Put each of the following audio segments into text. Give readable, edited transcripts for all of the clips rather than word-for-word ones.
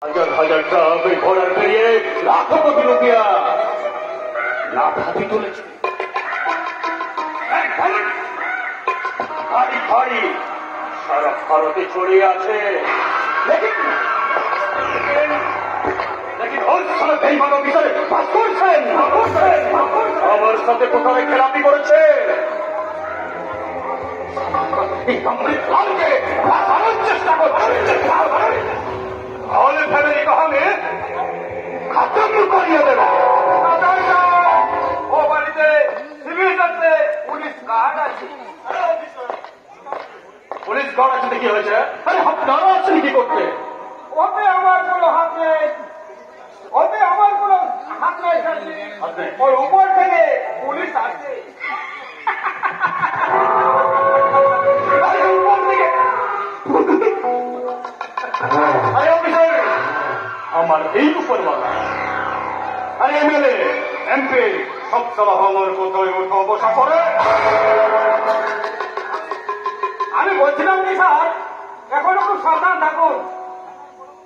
হাজার হাজার ট্রাক ওই ঘোড়ার পেরিয়ে লাখো কোটি রুপিয়া লাখ হাতি তুলেছে। ভারী ভারী সারা ভারতে ছড়িয়ে আছে। লেকিন বেইমান অফিসারে পাস করছেন, আমার সাথে কোথায় খেলাপি করেছে। চেষ্টা করছে তাহলে ফ্যামিলি কহামে খতম করিয়ে দেবে। ও বাড়িতে সিভিল আছে, পুলিশ গার্ড আছে। পুলিশ গার্ড আছে কি হয়েছে? আরে আপনারা আছেন কি করতে? ওতে আমার কোনো হাত নেই, ওতে আমার কোনো হাত নাই। ওই উপর থেকে পুলিশ আসছে। আরে অফিসার আমার এই উপরওয়ালা। আরে এমএলএ এমপি সব সালা আমার কোথায় ওঠা বসা করে। আমি বলছিলাম কি স্যার, এখন একটু সাবধান থাকুন।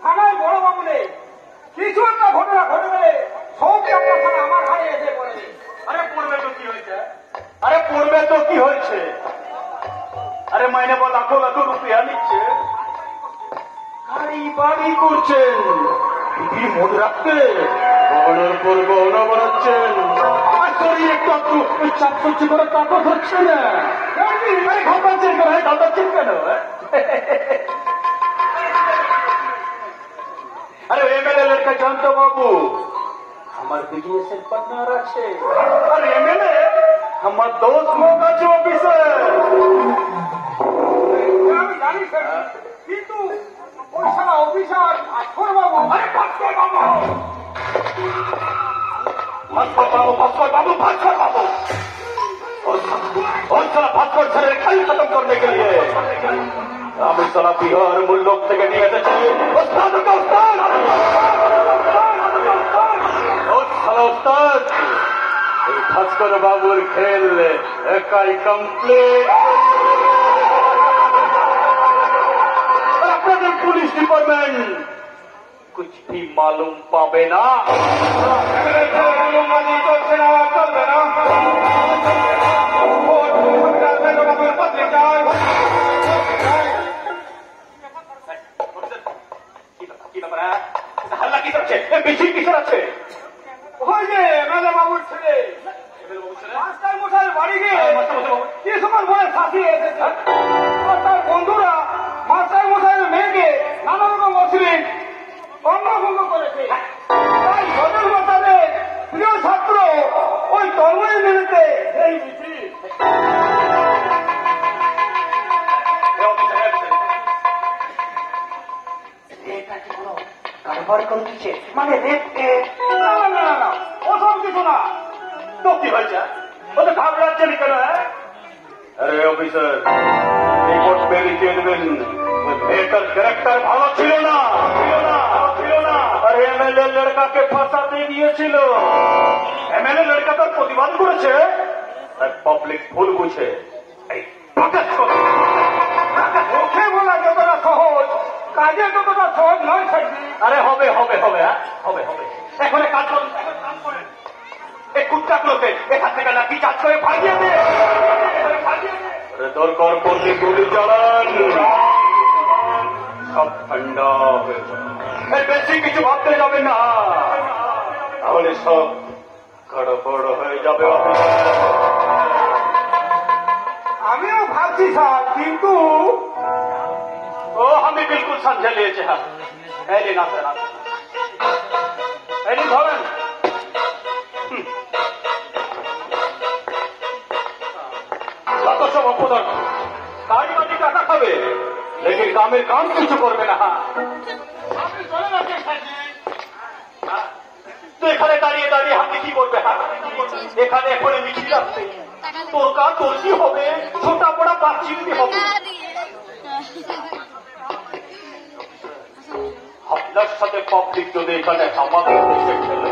থানায় বড় বাবু নেই, কিছু একটা ঘটনা ঘটে গেলে সবই আপনার থানা আমার ঘাড়ে এসে পড়ে। আরে পড়বে তো কি হয়েছে? আরে পড়বে তো কি হয়েছে? আরে মাইনে বা লাখো লাখো রুপিয়া নিচ্ছে, গাড়ি বাড়ি করছেন, মনে রাখতে গহনার পর গহনা বানাচ্ছেন। শরীর একটু একটু চাপ সহ্য করে তাকত হচ্ছে না। ঘামাচ্ছেন কেন? ঘামাচ্ছেন কেন? আরে এমএলএ লড়কা জানতো বাবু আমার বিজনেসের পার্টনার আছে। আর এমএলএ আমার দোস্ত লোক আছে অফিসার। আমি জানি স্যার, কিন্তু ওই সারা অফিসার ভাস্কর বাবু। আরে ভাস্কর বাবু, ভাস্কর বাবু, ভাস্কর বাবু, ভাস্কর বাবু और साला भास्कर सर खाई खत्म करने के लिए हम साला बिहार मुल्क থেকে নিয়ে এসেছি उस्ताद का उस्ताद। उस्ताद भास्कर बाबूर खेल एकाई कमप्लीट। আপনাদের পুলিশ ডিপার্টমেন্ট कुछ भी मालूम पावे ना। चलते ना चलते ना হাল্লা কি করছে? মিছিল কিসের আছে? ওই যে এমএলএ বাবুর ছেলে মাস্টার মশাইয়ের বাড়ি গিয়ে কি সময় বলে ফাঁসিয়ে এসেছে। আর তার বন্ধুরা মাস্টার মশাইয়ের মেয়েকে নানা রকম অশ্লীল অঙ্গভঙ্গ করেছে। তাই সদর বাঁচাতে প্রিয় ছাত্র ওই তন্ময় মিলিতে এই মিছিল। মানে না না না না, ওসব কিছু না। তো কি হয়েছে? ও তো ঘাবড়াচ্ছেন কেন? আরে অফিসার রিপোর্ট বেরিয়ে দেবেন। মেয়েটার ক্যারেক্টার ভালো ছিল না, ছিল না। আর এমএলএ লড়কাকে ফাঁসাতে গিয়েছিল। এমএলএ লড়কা তার প্রতিবাদ করেছে, আর পাবলিক ভুল বুঝে এই প্রটেস্ট করে। মুখে বলা যতটা সহজ, কাজে ততটা সহজ নয়। আরে হবে হবে হবে হবে হবে। এখন কাজ করুন, করেন। এই কুত্তাগুলোকে এখান থেকে না বিচার করে ভাগিয়ে দে। দরকার পড়লে গুলি চালান, সব ঠান্ডা হয়ে যাবে। বেশি কিছু ভাবতে যাবে না, তাহলে সব গড়বড় হয়ে যাবে। আমিও ভাবছি স্যার, কিন্তু ও আমি বিলকুল समझे লিয়েছে। হ্যাঁ এই না স্যার, এই ধরেন। যত সব অপদার্থ গাড়ি বাড়ি টাকা খাবে, লেকিন কামের কাম কিছু করবে না। তো এখানে দাঁড়িয়ে দাঁড়িয়ে হাতে কি করবে? এখানে এখন মিছিল আসছে, তোর কাজ তোর কি হবে? ছোটা বড়া বাচ্চিন্তি হবে। আপনার সাথে পাবলিক যদি এখানে আমাদের দেশে খেলে,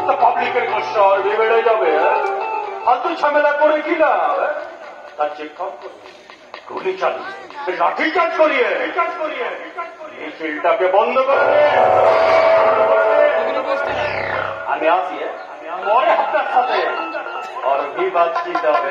তো পাবলিকের গুসা আর বেড়ে যাবে। ফালতু ঝামেলা করে কি না? তার চেক কাম করবে, গুলি চালিয়ে লাঠি চার্জ করিয়ে মিছিলটাকে বন্ধ করে আসি মনে আপনার সাথে আর ভি বাতচিত হবে